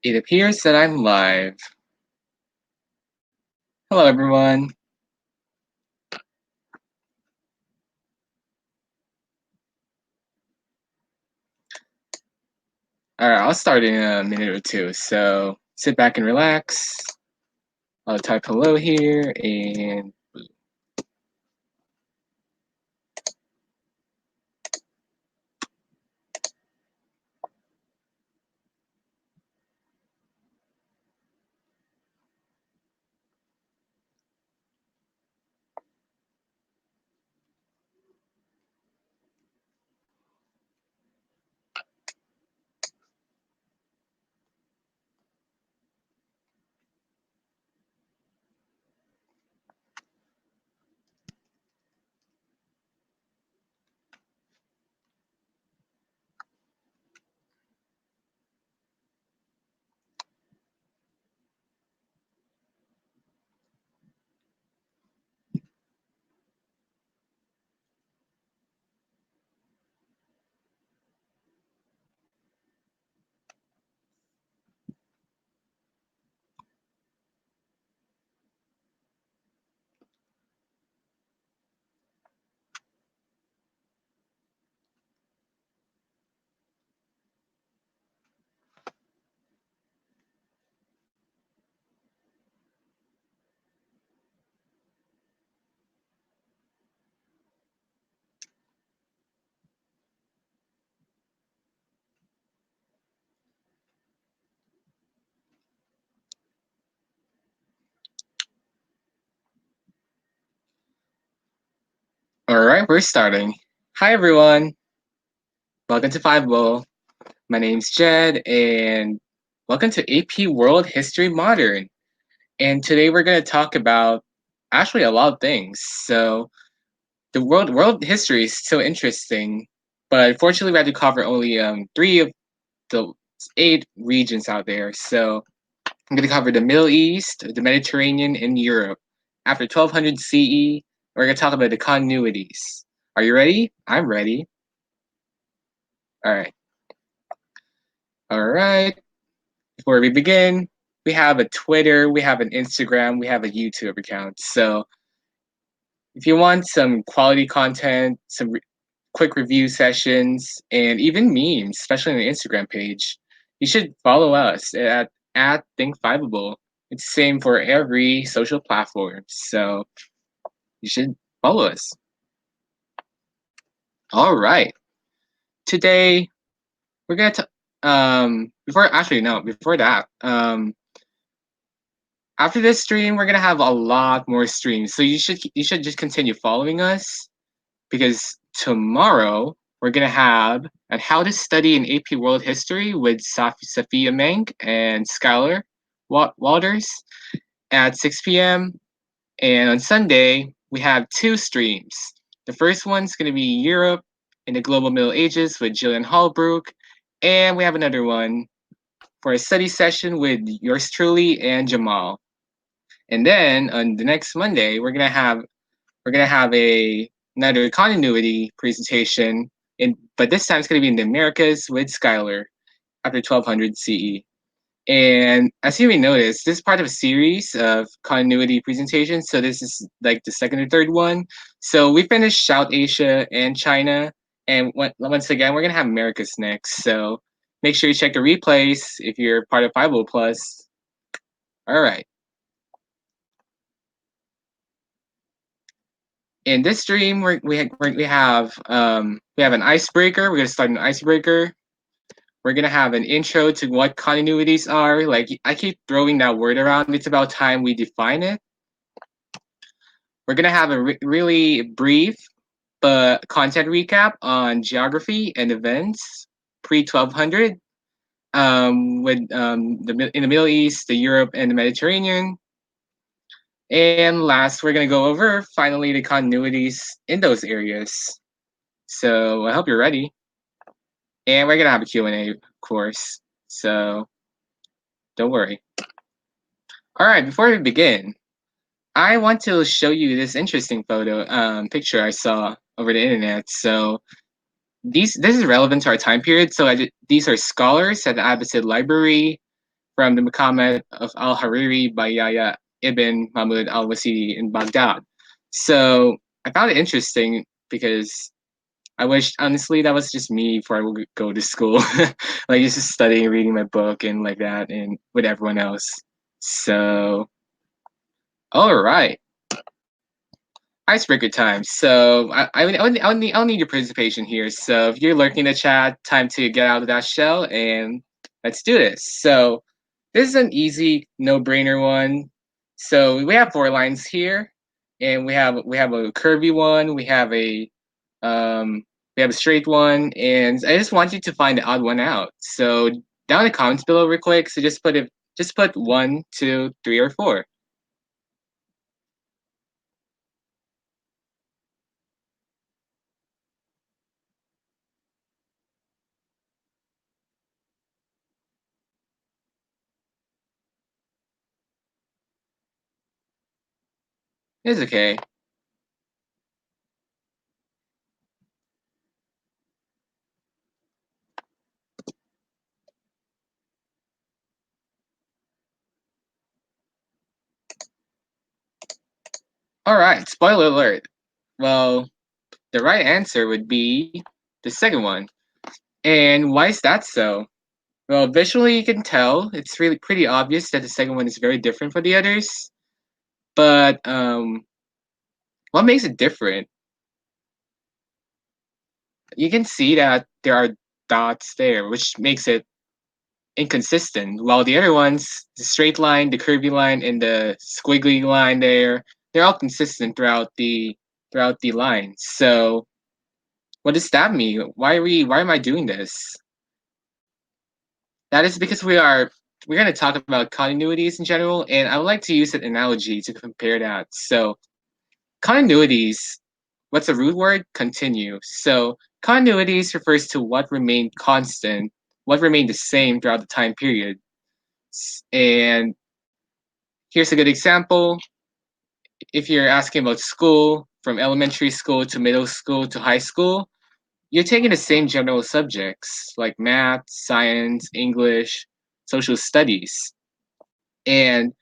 It appears that I'm live. Hello, everyone. All right, I'll start in a minute or two. So sit back and relax. I'll type hello here and all right, we're starting. Hi, everyone. Welcome to Five Bowl. My name's Jed, and welcome to AP World History Modern. And today we're going to talk about actually a lot of things. So the world history is so interesting, but unfortunately we had to cover only three of the 8 regions out there. So I'm going to cover the Middle East, the Mediterranean, and Europe. After 1200 CE, we're going to talk about the continuities. Are you ready? I'm ready. All right. All right. Before we begin, we have a Twitter, we have an Instagram, we have a YouTube account. So if you want some quality content, some quick review sessions, and even memes, especially on the Instagram page, you should follow us at ThinkFiveable. It's the same for every social platform, so you should follow us. All right. Today we're gonna before that, after this stream we're gonna have a lot more streams. So you should just continue following us because tomorrow we're gonna have on how to study in AP World History with Sophia Menk and Skylar Walters at 6 p.m. And on Sunday we have 2 streams. The first one's gonna be Europe in the Global Middle Ages with Jillian Hallbrook, and we have another one for a study session with yours truly and Jamal. And then on the next Monday we're gonna have another continuity presentation, but this time it's gonna be in the Americas with Skylar after 1200 CE. And as you may notice, this is part of a series of continuity presentations. So this is like the second or third one. So we finished South Asia and China, and once again we're gonna have Americas next. So make sure you check the replays if you're part of 50 Plus. All right. In this stream, we have an icebreaker. We're gonna start an icebreaker. We're gonna have an intro to what continuities are. Like I keep throwing that word around. It's about time we define it. We're gonna have a really brief but content recap on geography and events pre 1200, with in the Middle East, the Europe, and the Mediterranean. And last, we're gonna go over finally the continuities in those areas. So I hope you're ready. And we're gonna have a Q&A, of course. So don't worry. All right, before we begin, I want to show you this interesting picture I saw over the internet. So this is relevant to our time period. So these are scholars at the Abbasid Library from the Maqamat of al-Hariri by Yahya ibn Mahmud al-Wasiti in Baghdad. So I found it interesting because I wish, honestly, that was just me before I would go to school, like just studying, reading my book, and like that, and with everyone else. So, all right, icebreaker time. So I'll need your participation here. So if you're lurking in the chat, time to get out of that shell and let's do this. So this is an easy, no-brainer one. So we have 4 lines here, and we have a curvy one, um, we have a straight one, and I just want you to find the odd one out. So down in the comments below, real quick. So just put 1, 2, 3, or 4. It's okay. All right. Spoiler alert. Well, the right answer would be the second one. And why is that so? Well, visually you can tell it's really pretty obvious that the second one is very different from the others. But what makes it different? You can see that there are dots there, which makes it inconsistent. While the other ones, the straight line, the curvy line, and the squiggly line there, they're all consistent throughout the line. So what does that mean? Why am I doing this? That is because we're gonna talk about continuities in general, and I would like to use an analogy to compare that. So continuities, what's a root word? Continue. So continuities refers to what remained constant, what remained the same throughout the time period. And here's a good example. If you're asking about school, from elementary school to middle school to high school, you're taking the same general subjects like math, science, English, social studies. And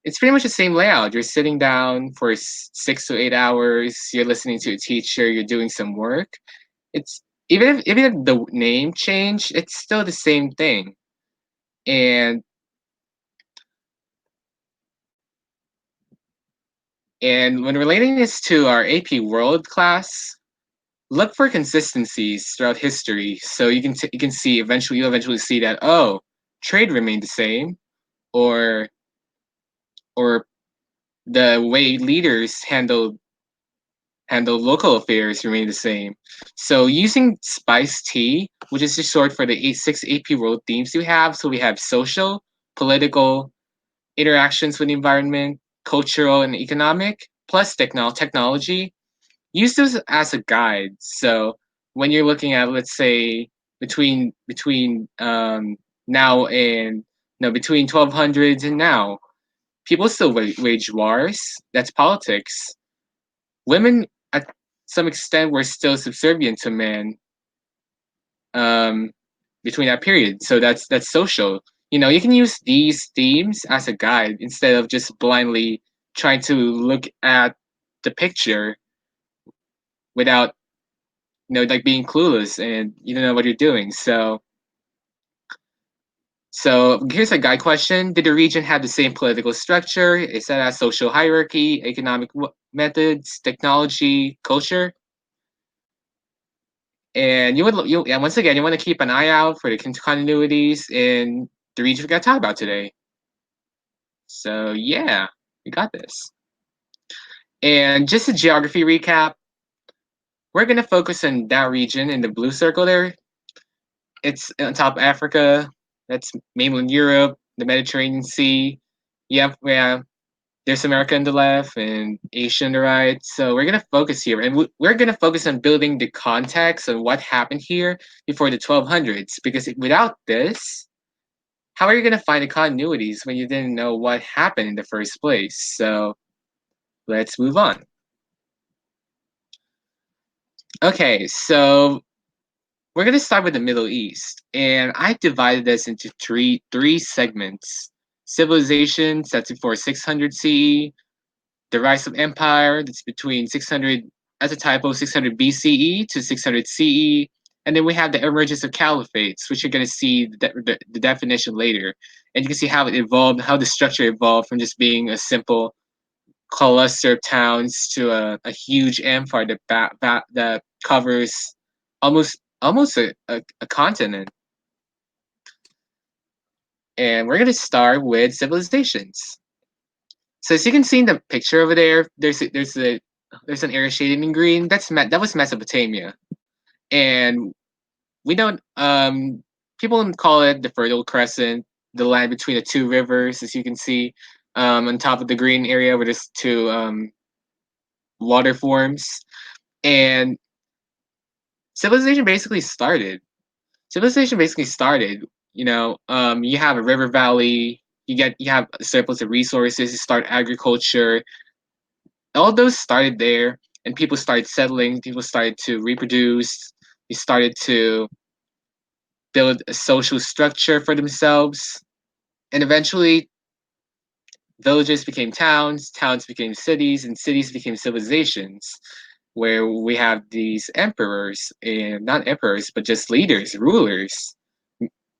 it's pretty much the same layout. You're sitting down for 6 to 8 hours, you're listening to a teacher, you're doing some work. It's even if the name changed, it's still the same thing. And when relating this to our AP World class, look for consistencies throughout history. So you can see you'll eventually see that, oh, trade remained the same, or or the way leaders handle local affairs remain the same. So using SPICE T, which is just short for the 6 AP World themes we have. So we have social, political, interactions with the environment, cultural and economic, plus technology. Use this as a guide. So when you're looking at, let's say, between now and no between 1200s and now, people still wage wars. That's politics. Women, at some extent, were still subservient to men um, between that period. So that's social. You can use these themes as a guide instead of just blindly trying to look at the picture without like being clueless and you don't know what you're doing. So here's a guide question: did the region have the same political structure? Is that a social hierarchy, economic methods, technology, culture? And and once again, you want to keep an eye out for the continuities in the region we're going to talk about today. So yeah, we got this. And just a geography recap, we're going to focus on that region in the blue circle there. It's on top of Africa. That's mainland Europe, the Mediterranean Sea. Yeah, there's America on the left and Asia on the right. So we're gonna focus here, and we're gonna focus on building the context of what happened here before the 1200s. Because without this, how are you gonna find the continuities when you didn't know what happened in the first place? So let's move on. Okay, so we're gonna start with the Middle East, and I divided this into three segments. civilizations, that's before 600 CE. The rise of empire, that's between 600, as a typo, 600 BCE to 600 CE. And then we have the emergence of caliphates, which you're going to see the definition later. And you can see how it evolved, how the structure evolved from just being a simple cluster of towns to a huge empire that covers almost a continent. And we're going to start with civilizations. So as you can see in the picture over there, there's an area shaded in green. That was Mesopotamia, and we don't people call it the Fertile Crescent, the land between the two rivers. As you can see, on top of the green area where there's two water forms, and civilization basically started. Civilization basically started. You have a river valley. You have a surplus of resources. You start agriculture. All those started there, and people started settling. People started to reproduce. They started to build a social structure for themselves, and eventually, villages became towns. Towns became cities, and cities became civilizations. Where we have these emperors, and not emperors, but just leaders, rulers,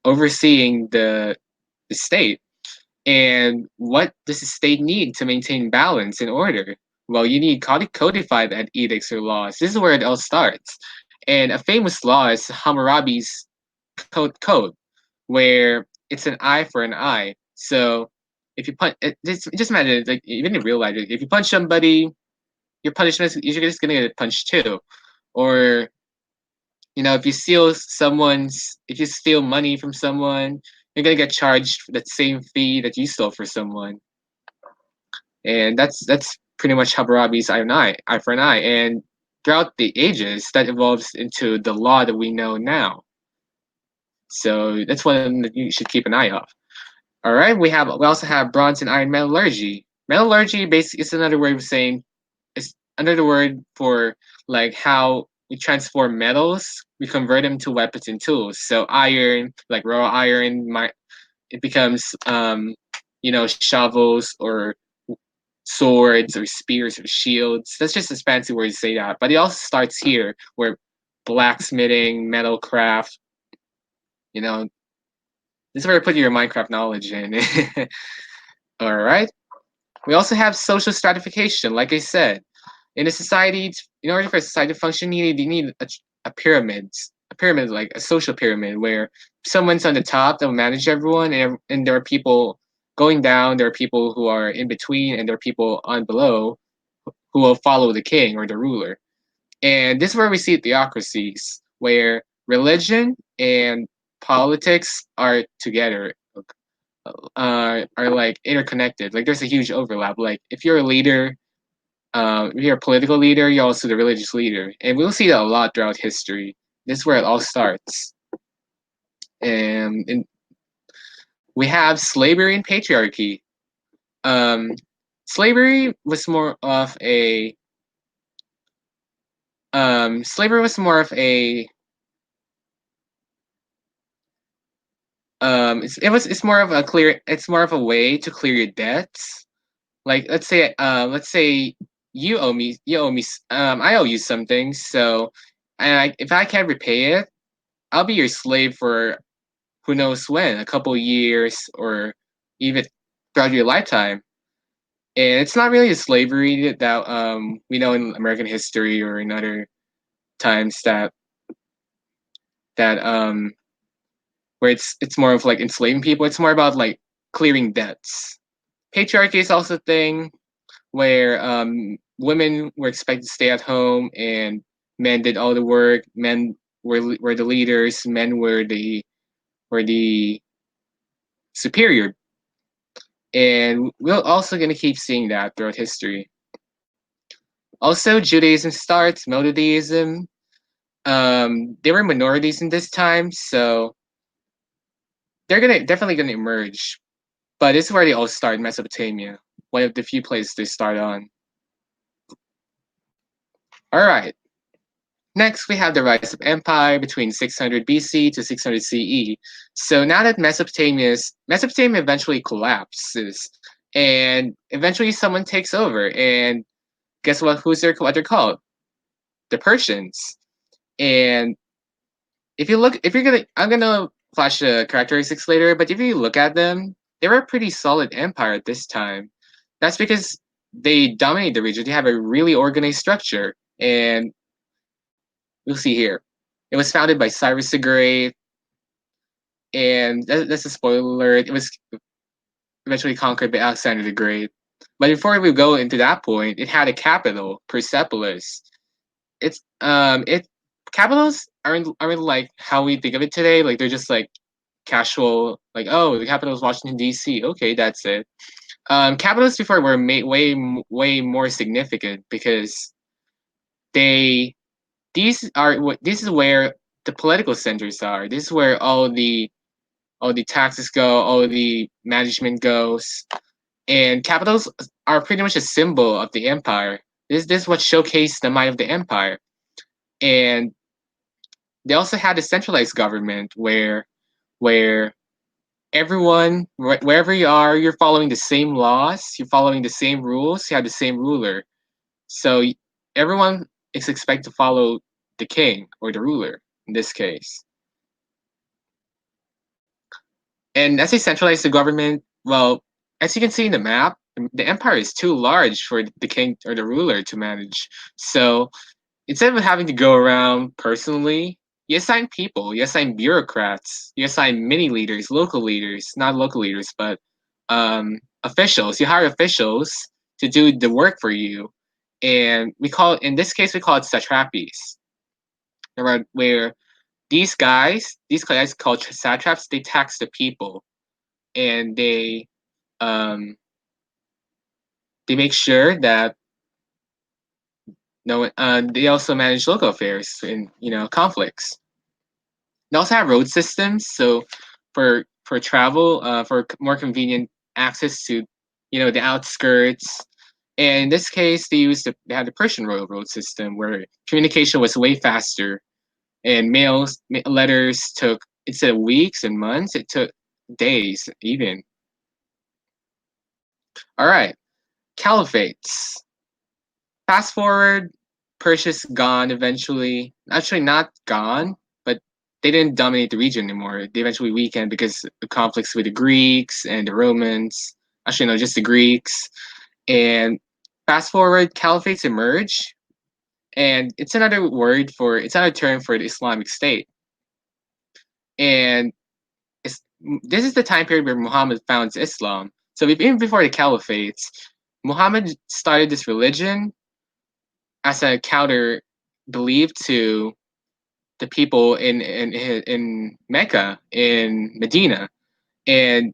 overseeing the state. And what does the state need to maintain balance and order? Well, you need codified edicts or laws. This is where it all starts. And a famous law is Hammurabi's code, where it's an eye for an eye. So if you punch, it just matters, like even in real life, if you punch somebody, your punishment is you're just gonna get punched too. Or if if you steal money from someone, you're gonna get charged for that same fee that you stole for someone. And that's pretty much Hammurabi's eye for an eye. And throughout the ages, that evolves into the law that we know now. So that's one that you should keep an eye of. All right, we also have bronze and iron metallurgy. Metallurgy basically is another way of saying it's another word for like how we transform metals, we convert them to weapons and tools. So iron, like raw iron, it becomes shovels or swords or spears or shields. That's just a fancy word to say that. But it also starts here where blacksmithing, metal craft, this is where I put your Minecraft knowledge in. All right. We also have social stratification, like I said. In a society, in order for a society to function, you need a pyramid, like a social pyramid, where someone's on the top that will manage everyone, and there are people going down, there are people who are in between, and there are people on below who will follow the king or the ruler. And this is where we see theocracies, where religion and politics are together, are like interconnected. Like there's a huge overlap. Like if you're a leader, if you're a political leader, you're also the religious leader. And we'll see that a lot throughout history. This is where it all starts. And we have slavery and patriarchy. Slavery was more of a slavery was more of a it's more of a way to clear your debts. Like let's say you owe me I owe you something, so if I can't repay it, I'll be your slave for who knows when, a couple years or even throughout your lifetime. And it's not really a slavery that we know in American history or in other times that where it's more of like enslaving people. It's more about like clearing debts. Patriarchy is also a thing where women were expected to stay at home and men did all the work. Men were the leaders. Men were the superior, and we're also going to keep seeing that throughout history. Also, Judaism starts, monotheism. They were minorities in this time, so they're definitely gonna emerge. But this is where they all start, Mesopotamia, one of the few places they start on. All right. Next, we have the rise of empire between 600 BC to 600 CE. So now that Mesopotamia eventually collapses, and eventually someone takes over, and guess what? What they're called? The Persians. And if you're gonna, I'm gonna flash the characteristics later, but if you look at them, they were a pretty solid empire at this time. That's because they dominate the region. They have a really organized structure, and we'll see here. It was founded by Cyrus the Great, and that's a spoiler alert. It was eventually conquered by Alexander the Great. But before we go into that point, it had a capital, Persepolis. It capitals aren't like how we think of it today. Like they're just like casual, like, oh, the capital is Washington D.C. Okay, that's it. Capitals before were way more significant because they this is where the political centers are. This is where all the taxes go, all the management goes, and capitals are pretty much a symbol of the empire. This is what showcased the might of the empire, and they also had a centralized government where everyone wherever you are, you're following the same laws, you're following the same rules, you have the same ruler. So everyone is expected to follow the king or the ruler in this case. And as they centralize the government, well, as you can see in the map, the empire is too large for the king or the ruler to manage. So instead of having to go around personally, you assign people, you assign bureaucrats, you assign mini leaders, local leaders, not local leaders, but officials. You hire officials to do the work for you. And in this case, we call it satrapies, where these guys called satraps, they tax the people, and um, they make sure that no, they also manage local affairs in conflicts. They also have road systems, so for travel, for more convenient access to the outskirts. And in this case, they had the Persian road system where communication was way faster, and letters took, instead of weeks and months, it took days even. All right, caliphates. Fast forward, Persia's gone eventually. Actually, not gone, but they didn't dominate the region anymore. They eventually weakened because of conflicts with the Greeks and the Romans. Actually, no, just the Greeks. And fast forward, caliphates emerge, and it's another term for the Islamic State. And this is the time period where Muhammad founds Islam. So even before the caliphates, Muhammad started this religion as a counter belief to the people in Mecca, in Medina. And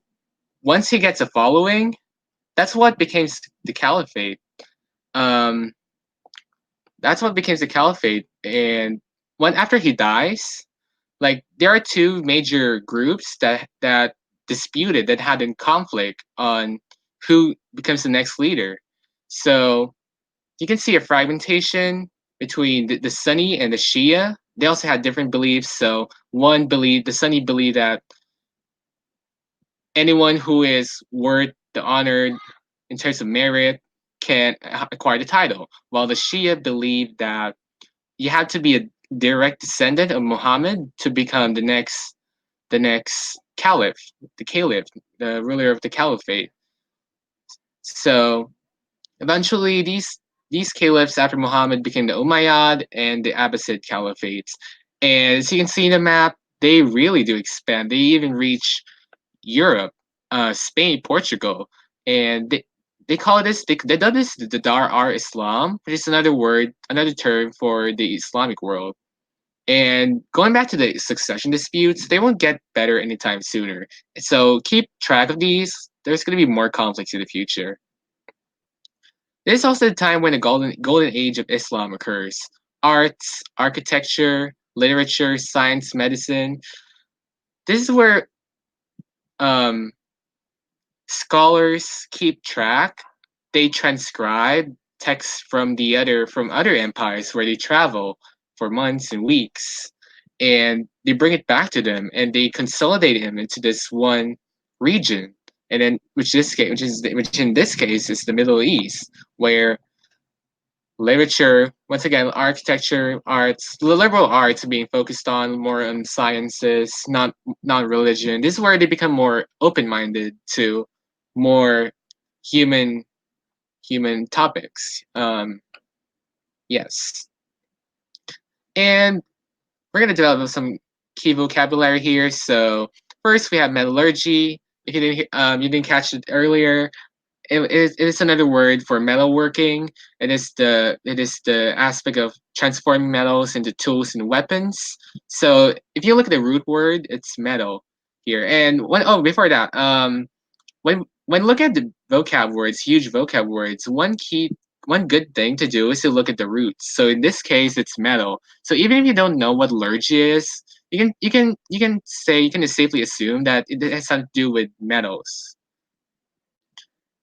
once he gets a following, that's what became the caliphate. Um, that's what became the caliphate. And after he dies, like there are two major groups that disputed, that had in conflict on who becomes the next leader. So you can see a fragmentation between the Sunni and the Shia. They also had different beliefs. So the Sunni believed that anyone who is worth the honor in terms of merit can acquire the title, while the Shia believed that you have to be a direct descendant of Muhammad to become the next caliph, the ruler of the caliphate. So eventually, these caliphs after Muhammad became the Umayyad and the Abbasid caliphates. And as you can see in the map, they really do expand. They even reach Europe, Spain, Portugal, and they call this they dub this the Dar ar Islam, which is another term for the Islamic world. And going back to the succession disputes, they won't get better anytime sooner. So keep track of these. There's going to be more conflicts in the future. This is also the time when the golden age of Islam occurs. Arts, architecture, literature, science, medicine. This is where um, scholars keep track. They transcribe texts from other empires where they travel for months and weeks, and they bring it back to them and they consolidate him into this one region, and then which in this case is the Middle East, where literature, once again, architecture, arts, the liberal arts are being focused on more on sciences, not religion. This is where they become more open minded to more human topics. Yes, and we're gonna develop some key vocabulary here. So first we have metallurgy. If you didn't catch it earlier, it is another word for metalworking. It is the aspect of transforming metals into tools and weapons. So if you look at the root word, it's metal here. And before that, when looking at the vocab words, huge vocab words, one good thing to do is to look at the roots. So in this case, it's metal. So even if you don't know what lurgy is, you can just safely assume that it has something to do with metals.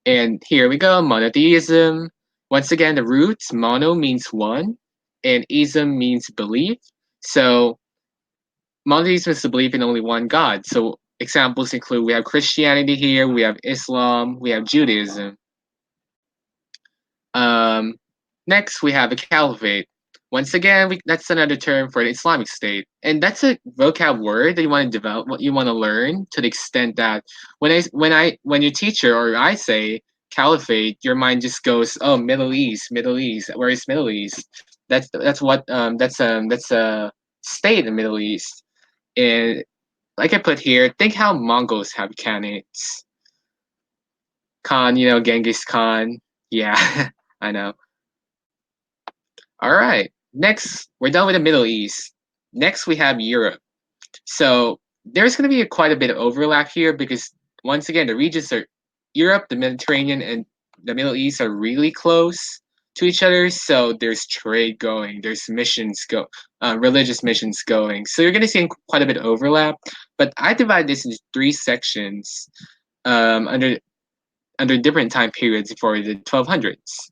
And here we go, monotheism. Once again, the roots, mono means one, and ism means belief. So monotheism is the belief in only one God. So examples include we have Christianity here, we have Islam, we have Judaism. Um, Next, we have a caliphate. Once again, that's another term for the Islamic State, and that's a vocab word that you want to develop, what you want to learn, to the extent that when your teacher or I say caliphate, your mind just goes, oh, Middle East, Middle East. Where is Middle East? That's a state in the Middle East, and like I put here, think how Mongols have khanates. Khan, Genghis Khan. Yeah, I know. All right. Next, we're done with the Middle East. Next, we have Europe. So there's going to be quite a bit of overlap here because once again, the regions are Europe, the Mediterranean, and the Middle East are really close to each other. So there's trade going, there's religious missions going. So you're going to see quite a bit of overlap. But I divide this into three sections under different time periods for the 1200s.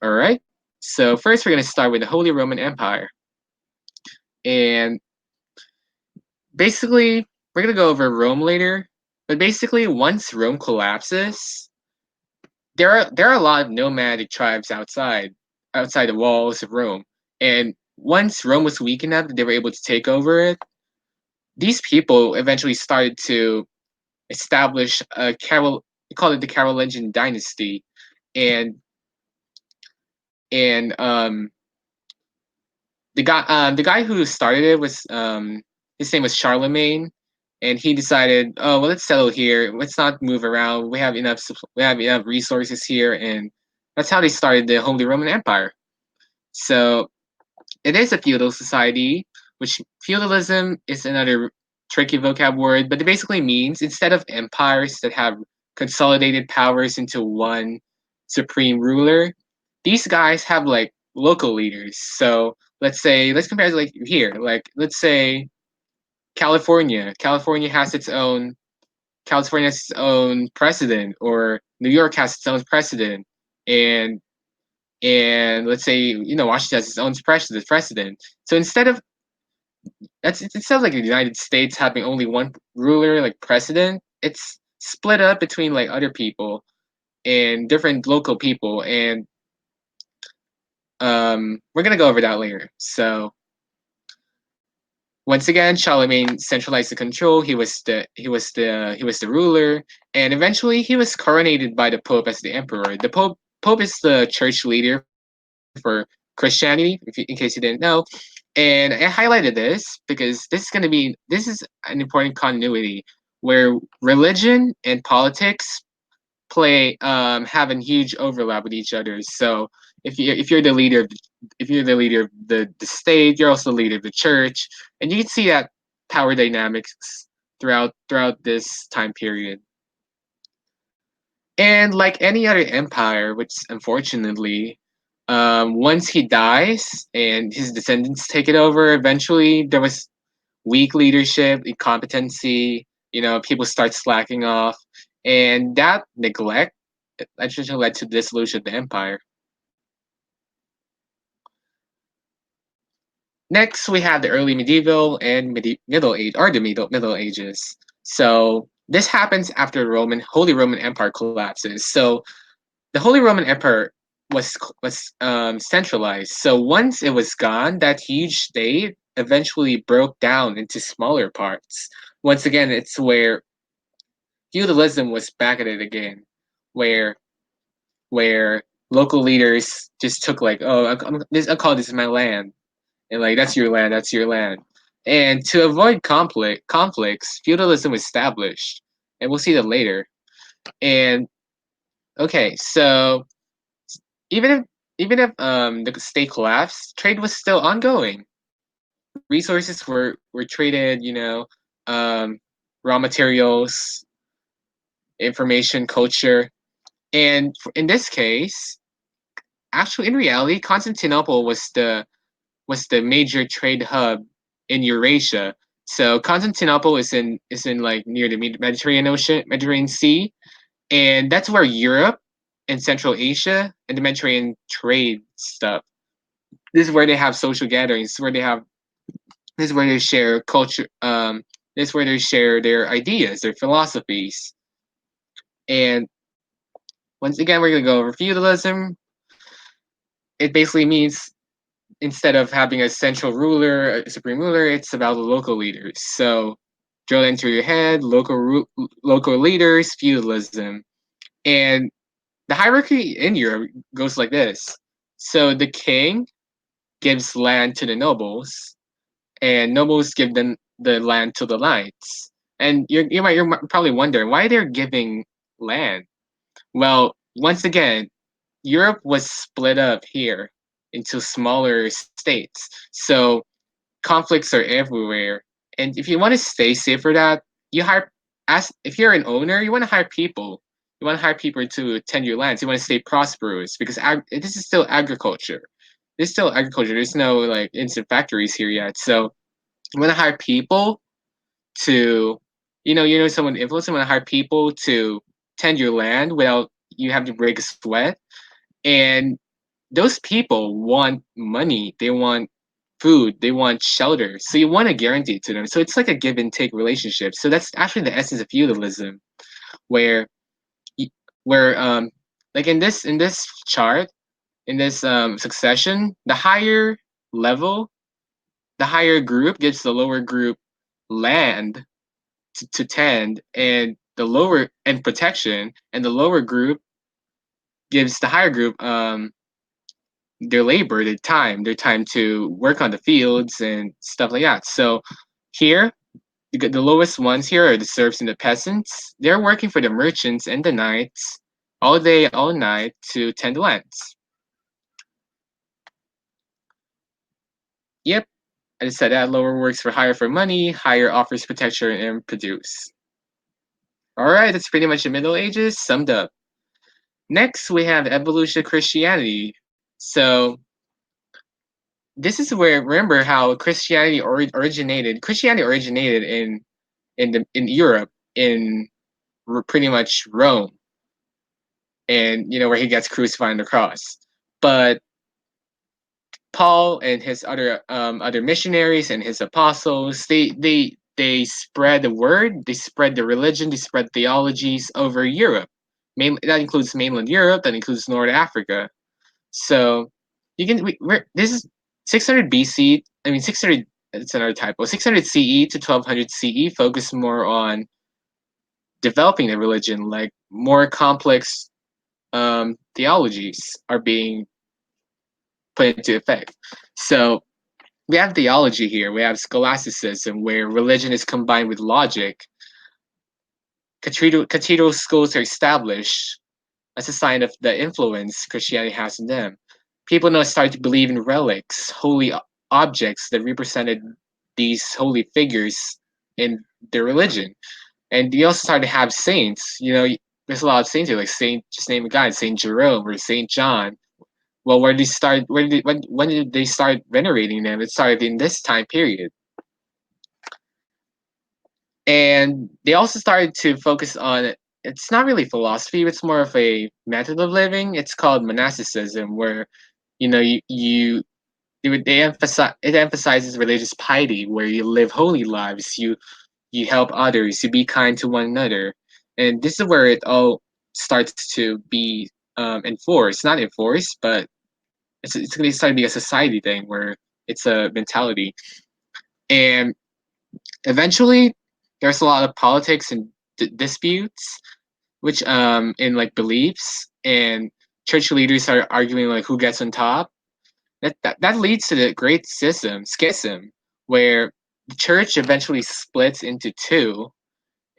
All right. So first, we're going to start with the Holy Roman Empire. And basically, we're going to go over Rome later. But basically, once Rome collapses, there are a lot of nomadic tribes outside the walls of Rome. And once Rome was weak enough that they were able to take over it, these people eventually started to establish we call it the Carolingian dynasty. And the guy who started it was his name was Charlemagne, and he decided, oh well, let's settle here. Let's not move around. We have enough resources here, and that's how they started the Holy Roman Empire. So it is a feudal society, which feudalism is another tricky vocab word, but it basically means instead of empires that have consolidated powers into one supreme ruler, these guys have like local leaders. So let's compare it like here. Like let's say California. California has its own president, or New York has its own president, and let's say Washington has its own president. So instead of like the United States having only one ruler, like president, it's split up between like other people and different local people, and we're gonna go over that later. So once again, Charlemagne centralized the control. He was the ruler, and eventually he was coronated by the Pope as the emperor. The Pope is the church leader for Christianity, in case you didn't know. And I highlighted this because this is an important continuity where religion and politics have a huge overlap with each other. So if you're the leader of the state, you're also the leader of the church, and you can see that power dynamics throughout this time period. And like any other empire, which unfortunately, once he dies and his descendants take it over, eventually there was weak leadership, incompetency. People start slacking off, and that neglect actually led to the dissolution of the empire. Next, we have the early medieval and middle age, or the middle ages. So this happens after the Holy Roman Empire collapses. So the Holy Roman Empire was centralized. So once it was gone, that huge state eventually broke down into smaller parts. Once again, it's where feudalism was back at it again, where where local leaders just took like, oh, I call this my land, and like that's your land, that's your land. And to avoid conflicts, feudalism was established, and we'll see that later. And okay, so even if the state collapsed, trade was still ongoing. Resources were traded, raw materials, information, culture, and in this case, actually in reality, Constantinople was the major trade hub in Eurasia. So Constantinople is in like near the Mediterranean Ocean, Mediterranean Sea, and that's where Europe and Central Asia and the Mediterranean trade stuff. This is where they have social gatherings. This is where they share culture. This is where they share their ideas, their philosophies. And once again, we're gonna go over feudalism. It basically means instead of having a central ruler, a supreme ruler, it's about the local leaders. So drill into your head, local leaders, feudalism, and the hierarchy in Europe goes like this. So the king gives land to the nobles, and nobles give them the land to the knights. And you're probably wondering why they're giving land. Well, once again, Europe was split up here into smaller states. So conflicts are everywhere. And if you want to stay safe for that, you hire as if you're an owner, you want to hire people. You want to hire people to tend your lands. You want to stay prosperous because this is still agriculture. This is still agriculture. There's no like instant factories here yet. So you want to hire people to, someone influence. You want to hire people to tend your land without you having to break a sweat. And those people want money. They want food. They want shelter. So you want to guarantee it to them. So it's like a give and take relationship. So that's actually the essence of feudalism, where where like in this chart, in this succession, the higher level, the higher group gives the lower group land to tend, and the lower and protection, and the lower group gives the higher group their time to work on the fields and stuff like that. So here, the lowest ones here are the serfs and the peasants. They're working for the merchants and the knights all day, all night to tend the lands. Yep, I just said that. Lower works for hire for money, higher offers protection and produce. All right, that's pretty much the Middle Ages summed up. Next, we have evolution of Christianity. So this is where, remember how Christianity originated. Christianity originated in Europe, in pretty much Rome, and where he gets crucified on the cross. But Paul and his other missionaries and his apostles, they spread the word, they spread the religion, they spread theologies over Europe. That includes mainland Europe, that includes North Africa. So you can this is 600 BC. I mean 600. It's another typo. 600 CE to 1200 CE focus more on developing the religion, like more complex theologies are being put into effect. So we have theology here. We have scholasticism, where religion is combined with logic. Cathedral schools are established as a sign of the influence Christianity has in them. People now start to believe in relics, holy objects that represented these holy figures in their religion. And you also start to have saints. There's a lot of saints here, like Saint, just name a guy, Saint Jerome or Saint John. Well, where did they start? When did they start venerating them? It started in this time period. And they also started to focus on, it's not really philosophy, it's more of a method of living. It's called monasticism, where you it emphasizes religious piety, where you live holy lives, you help others, you be kind to one another, and this is where it all starts to be enforced. Not enforced, but it's going to start to be a society thing where it's a mentality, and eventually there's a lot of politics and disputes, which in like beliefs, and church leaders are arguing like who gets on top. That leads to the great schism, where the church eventually splits into two,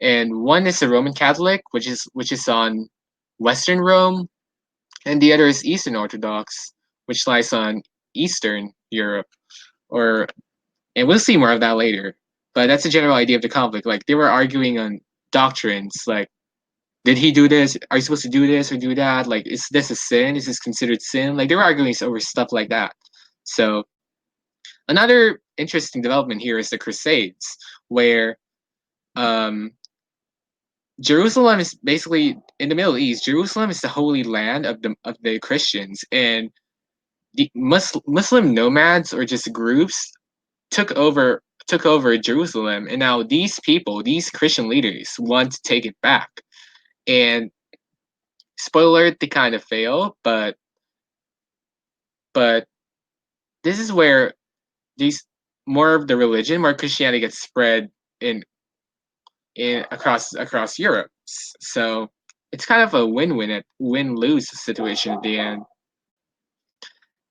and one is the Roman Catholic, which is on Western Rome, and the other is Eastern Orthodox, which lies on Eastern Europe. Or and we'll see more of that later. But that's the general idea of the conflict. Like they were arguing on doctrines, like did he do this? Are you supposed to do this or do that? Like is this a sin? Is this considered sin? Like they were arguing over stuff like that. So another interesting development here is the Crusades, where um, Jerusalem is basically in the Middle East. Jerusalem is the holy land of the Christians, and the Muslim nomads or just groups took over Jerusalem, and now these people, these Christian leaders, want to take it back. And spoiler alert, they kind of fail, but this is where these more of the religion, more Christianity gets spread in across Europe. So it's kind of a win lose situation at the end.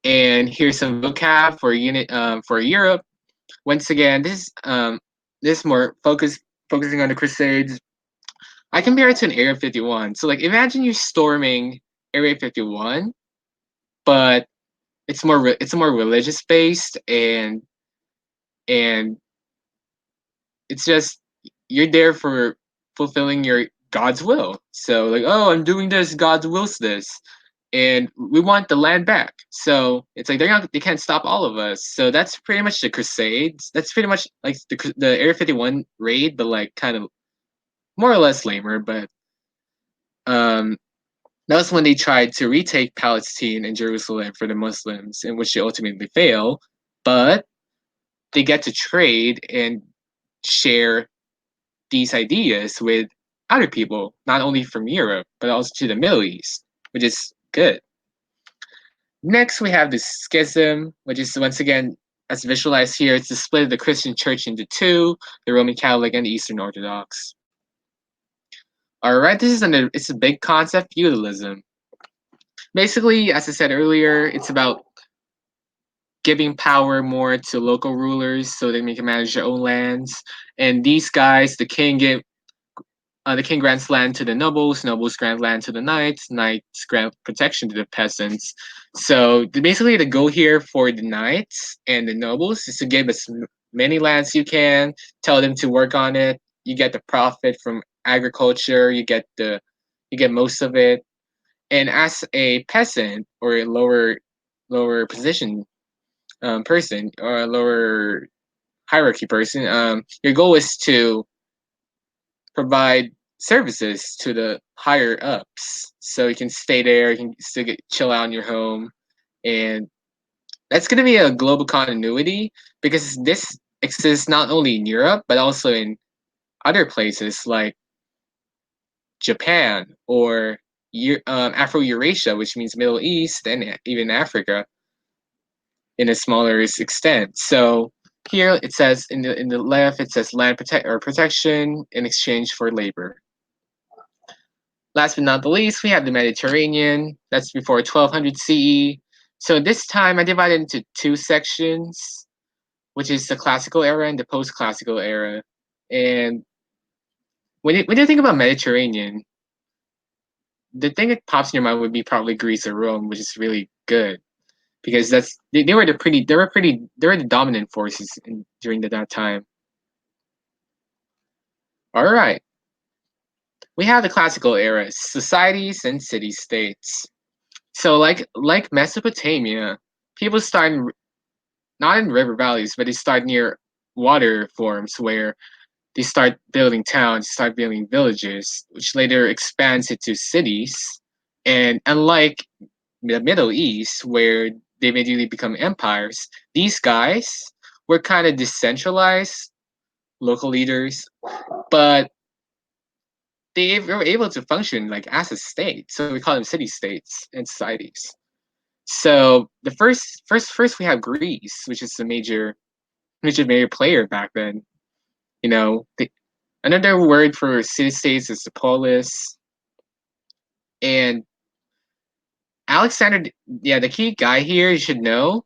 And here's some vocab for unit for Europe. Once again, this more focusing on the Crusades. I compare it to an Area 51. So like imagine you storming Area 51, but it's more religious based, and it's just you're there for fulfilling your God's will. So like, oh, I'm doing this, God wills this, and we want the land back. So it's like they can't stop all of us. So that's pretty much the Crusades. That's pretty much like the Area 51 raid, but like kind of more or less lamer. But um, that was when they tried to retake Palestine and Jerusalem for the Muslims, in which they ultimately fail. But they get to trade and share these ideas with other people, not only from Europe, but also to the Middle East, which is good. Next, we have the schism, which is once again, as visualized here, it's the split of the Christian church into two, the Roman Catholic and the Eastern Orthodox. All right, it's a big concept, feudalism. Basically, as I said earlier, it's about giving power more to local rulers so they can manage their own lands. And these guys, the king grants land to the nobles, nobles grant land to the knights, knights grant protection to the peasants. So basically, the goal here for the knights and the nobles is to give as many lands you can, tell them to work on it. You get the profit from agriculture. You get most of it. And as a peasant or a lower position person or a lower hierarchy person, your goal is to provide services to the higher ups, so you can stay there, you can still chill out in your home, and that's going to be a global continuity because this exists not only in Europe but also in other places like Japan or Afro-Eurasia, which means Middle East, and even Africa in a smaller extent. So here it says in the left it says protection in exchange for labor. Last but not the least, we have the Mediterranean. That's before 1200 CE. So this time I divided into two sections, which is the classical era and the post-classical era. And when you think about Mediterranean, the thing that pops in your mind would be probably Greece or Rome, which is really good because they were the dominant forces during that time. All right, we have the classical era, societies and city states. So like Mesopotamia, people start not in river valleys, but they start near water forms where they start building towns, start building villages, which later expands into cities. And unlike the Middle East, where they immediately become empires. These guys were kind of decentralized local leaders, but they were able to function like as a state. So we call them city states and societies. So the first we have Greece, which is a major player back then. Another word for city states is the polis. And Alexander, yeah, the key guy here you should know,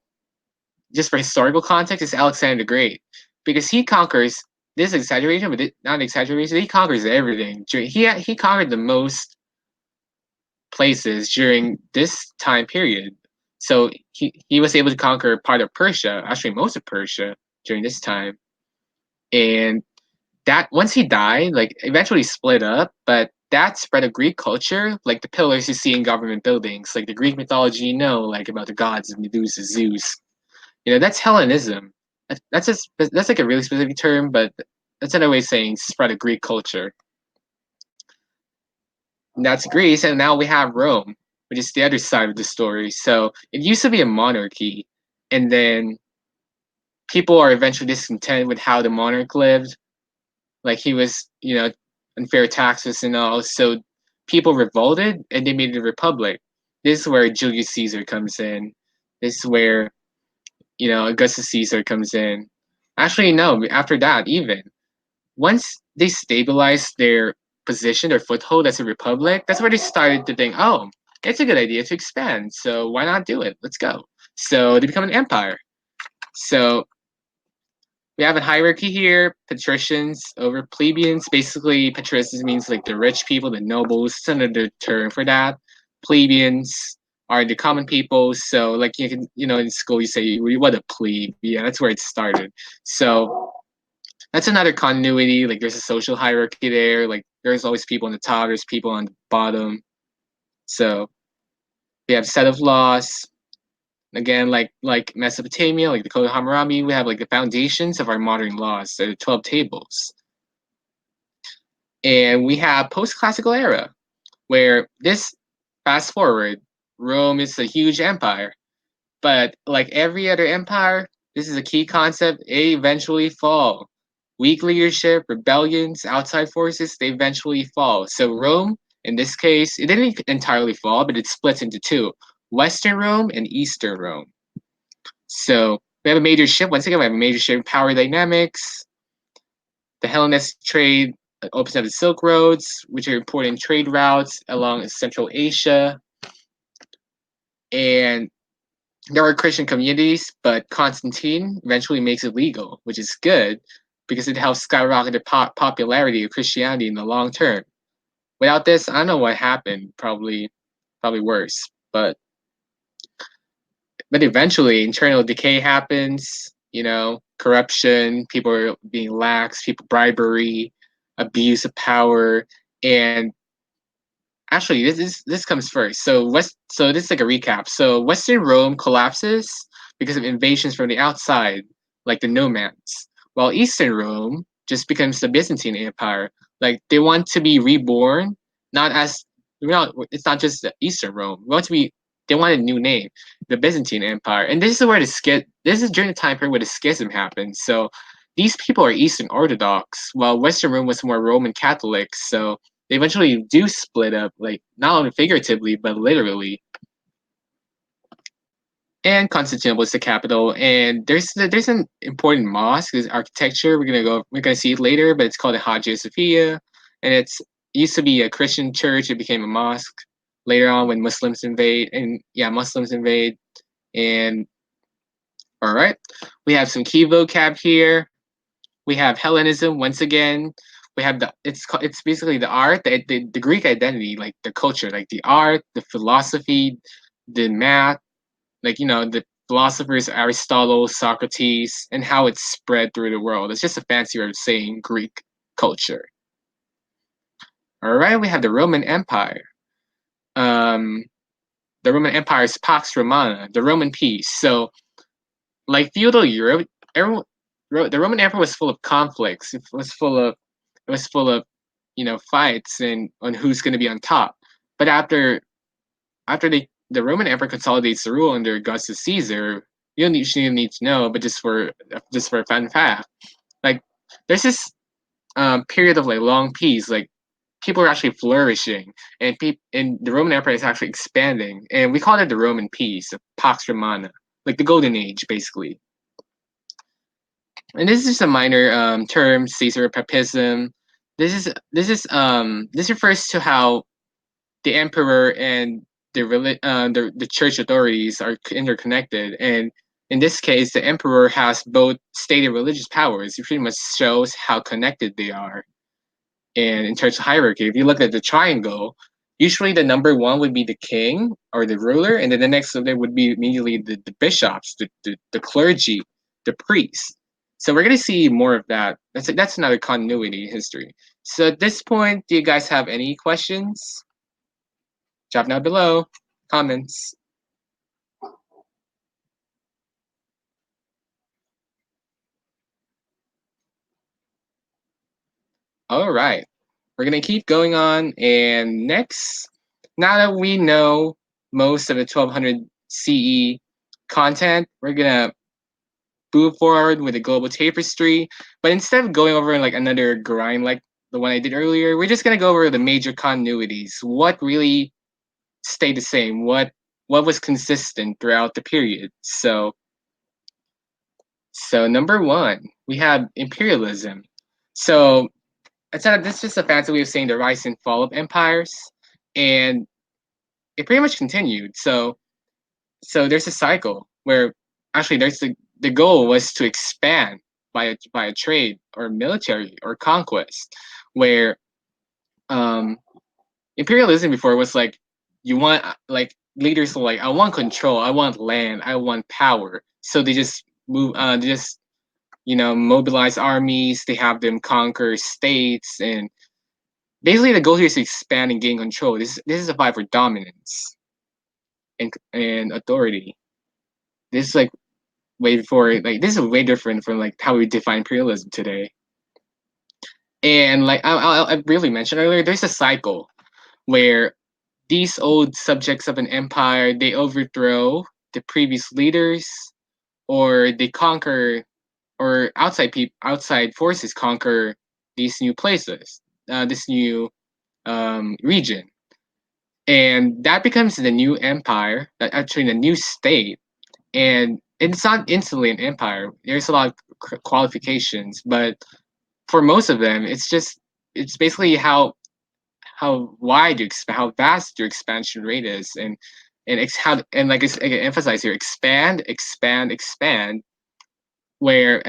just for historical context, is Alexander the Great, because he conquers. This is exaggeration, but not an exaggeration. He conquers everything. He conquered the most places during this time period. So he was able to conquer part of Persia, actually most of Persia during this time. And that once he died, like eventually split up, but that spread of Greek culture, like the pillars you see in government buildings, like the Greek mythology like about the gods of Medusa, Zeus. That's Hellenism. That's like a really specific term, but that's another way of saying spread of Greek culture. And that's Greece, and now we have Rome, which is the other side of the story. So it used to be a monarchy, and then people are eventually discontent with how the monarch lived. Like he was, unfair taxes and all. So people revolted, and they made a republic. This is where Julius Caesar comes in. This is where Augustus Caesar comes in. Actually, no. After that, even once they stabilized their position, their foothold as a republic, that's where they started to think, oh, it's a good idea to expand. So why not do it? Let's go. So they become an empire. So we have a hierarchy here: patricians over plebeians. Basically, patricians means like the rich people, the nobles. It's another term for that. Plebeians are the common people. So, like you can, in school you say, "What a plebe." Yeah, that's where it started. So that's another continuity. Like there's a social hierarchy there. Like there's always people on the top. There's people on the bottom. So we have set of laws. Again, like Mesopotamia, like the Code of Hammurabi, we have like the foundations of our modern laws, the 12 tables. And we have post-classical era, where this fast forward, Rome is a huge empire. But like every other empire, this is a key concept, they eventually fall. Weak leadership, rebellions, outside forces, they eventually fall. So Rome, in this case, it didn't entirely fall, but it splits into two: Western Rome and Eastern Rome. So we have a major shift. Once again, we have a major shift in power dynamics. The Hellenistic trade opens up the Silk Roads, which are important trade routes along Central Asia. And there are Christian communities, but Constantine eventually makes it legal, which is good because it helps skyrocket the popularity of Christianity in the long term. Without this, I don't know what happened. Probably worse. But eventually, internal decay happens. Corruption, people are being lax, people bribery, abuse of power, and actually, this comes first. So this is like a recap. So Western Rome collapses because of invasions from the outside, like the nomads, while Eastern Rome just becomes the Byzantine Empire. Like they want to be reborn, not as it's not just the Eastern Rome. They want a new name, the Byzantine Empire, and this is where This is during the time period where the schism happens. So these people are Eastern Orthodox, while Western Rome was more Roman Catholic. So they eventually do split up, like not only figuratively but literally. And Constantinople is the capital, and there's an important mosque. There's architecture. We're gonna see it later, but it's called the Hagia Sophia, and it used to be a Christian church. It became a mosque later on when Muslims invade, and all right, we have some key vocab here. We have Hellenism once again. We have it's basically the art, the Greek identity, like the culture, like the art, the philosophy, the math, like the philosophers Aristotle, Socrates, and how it's spread through the world. It's just a fancy way of saying Greek culture. All right, we have the Roman Empire. The Roman Empire is Pax Romana, the Roman peace. So, like feudal Europe, the Roman Empire was full of conflicts. It was full of fights and on who's going to be on top. But after the Roman Emperor consolidates the rule under Augustus Caesar, you don't usually need to know, but just for a fun fact, like there's this period of like long peace, like people are actually flourishing, and and the Roman Empire is actually expanding, and we call it the Roman peace, Pax Romana, like the Golden Age, basically. And this is just a minor term, Caesar papism. This refers to how the emperor and the church authorities are interconnected, and in this case, the emperor has both state and religious powers. It pretty much shows how connected they are. And in terms of hierarchy, if you look at the triangle, usually the number one would be the king or the ruler, and then the next of them would be immediately the bishops, the clergy, the priests. So we're gonna see more of that. That's another continuity in history. So at this point, do you guys have any questions? Drop down below, comments. All right, we're gonna keep going on, and next, now that we know most of the 1200 CE content, we're gonna move forward with a global tapestry. But instead of going over like another grind like the one I did earlier, we're just gonna go over the major continuities. What really stayed the same? What was consistent throughout the period? So number one, we have imperialism. So it's not, this is just a fancy way of saying the rise and fall of empires, and it pretty much continued. So there's a cycle where actually the goal was to expand by a trade or military or conquest, where um, imperialism before was like you want like leaders were like I want control, I want land, I want power. So they just they just mobilize armies, they have them conquer states, and basically the goal here is to expand and gain control. This is a fight for dominance and authority. This is like way before, like this is way different from like how we define imperialism today. And like I really mentioned earlier, there's a cycle where these old subjects of an empire, they overthrow the previous leaders, or they conquer, or outside forces conquer these new places, this new region, and that becomes the new empire, actually the new state. And it's not instantly an empire. There's a lot of qualifications, but for most of them, it's basically how wide how vast your expansion rate is, and how, and like I emphasize here, expand, expand, expand, where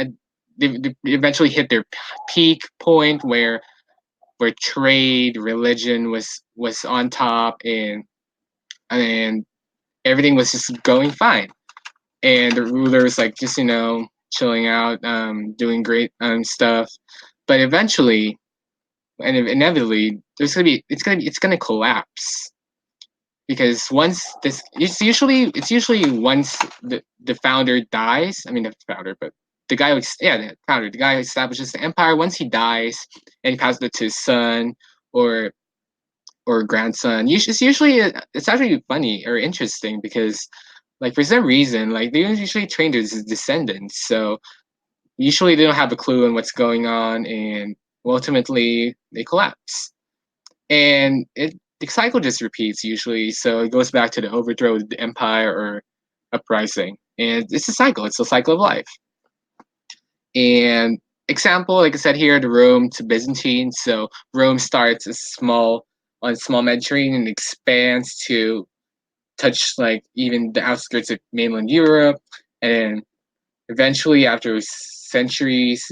they eventually hit their peak point where trade, religion was on top, and everything was just going fine, and the rulers like just chilling out, doing great stuff, but eventually and inevitably it's gonna collapse, because once this it's usually once the founder dies. I mean, not the founder, but the guy the founder, the guy who establishes the empire. Once he dies and he passes it to his son or grandson, it's actually funny or interesting, because like for some reason like they usually train their descendants, so usually they don't have a clue on what's going on, and ultimately they collapse. And the cycle just repeats usually, so it goes back to the overthrow of the empire or uprising, and it's a cycle. It's a cycle of life. And example, like I said here, the Rome to Byzantine. So Rome starts as small Mediterranean and expands to touch like even the outskirts of mainland Europe, and eventually after centuries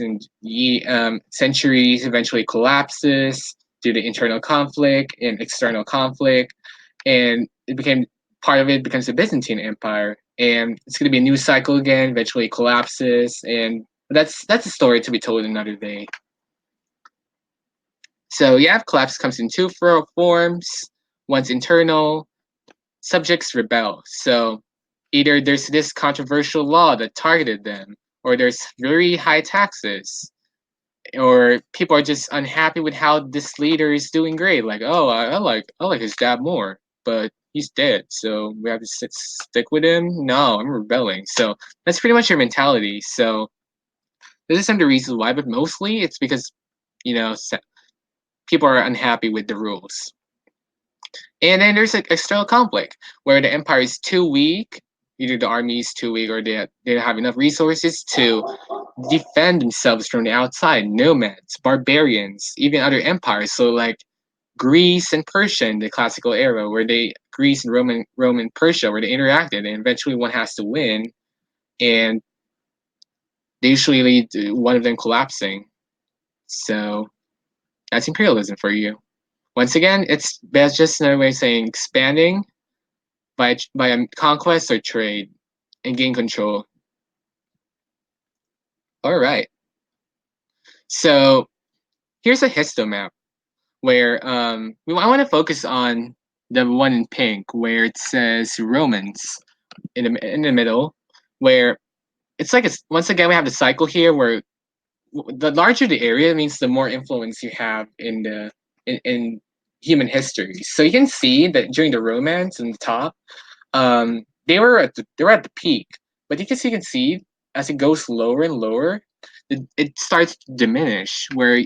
eventually collapses due to internal conflict and external conflict, and part of it becomes the Byzantine Empire, and it's going to be a new cycle again. Eventually it collapses, and that's a story to be told another day. So yeah, collapse comes in two forms. One's internal, subjects rebel. So either there's this controversial law that targeted them, or there's very high taxes, or people are just unhappy with how this leader is doing great. Like, oh, I like his dad more, but he's dead, so we have to stick with him. No, I'm rebelling. So that's pretty much your mentality. So this is some of the reasons why, but mostly it's because you know people are unhappy with the rules. And then there's like external conflict where the empire is too weak, either the army is too weak or they don't have enough resources to defend themselves from the outside. Nomads, barbarians, even other empires. So like Greece and Persia in the classical era, where Greece and Roman Persia, where they interacted, and eventually one has to win, and they usually lead to one of them collapsing. So that's imperialism for you. Once again, that's just another way of saying expanding by conquest or trade and gain control. All right. So here's a histomap where I want to focus on the one in pink where it says Romans in the middle, where it's like once again we have the cycle here where the larger the area means the more influence you have in human history. So you can see that during the Romance in the top, they were at the peak, but you can see as it goes lower and lower, it starts to diminish. Where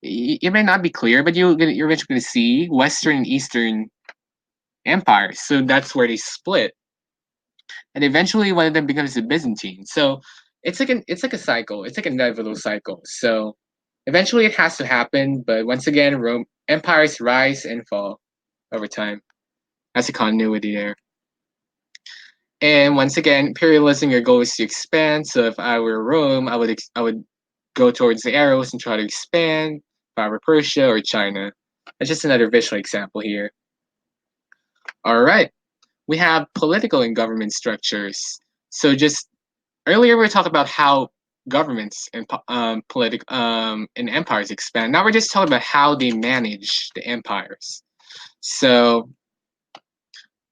it may not be clear, but you're eventually going to see Western and Eastern empires. So that's where they split, and eventually one of them becomes the Byzantine. So it's like a cycle. It's like a inevitable cycle. So eventually it has to happen, but once again, Rome empires rise and fall over time. That's a continuity there. And once again, imperialism, your goal is to expand. So if I were Rome, I would go towards the arrows and try to expand. If I were Persia or China, that's just another visual example here. All right, we have political and government structures. So just earlier we were talking about how governments and and empires expand. Now we're just talking about how they manage the empires. So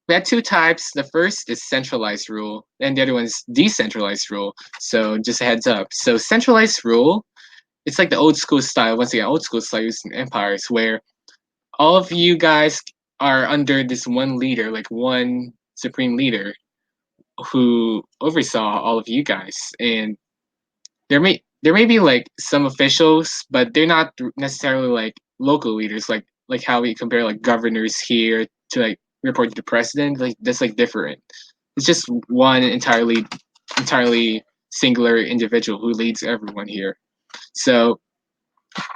we had two types. The first is centralized rule, and the other one is decentralized rule. So just a heads up. So centralized rule, it's like the old school style. Once again, old school style used in empires, where all of you guys are under this one leader, like one supreme leader, who oversaw all of you guys. And there may be like some officials, but they're not necessarily like local leaders, like how we compare like governors here to like report to the president. Like that's like different. It's just one entirely singular individual who leads everyone here. So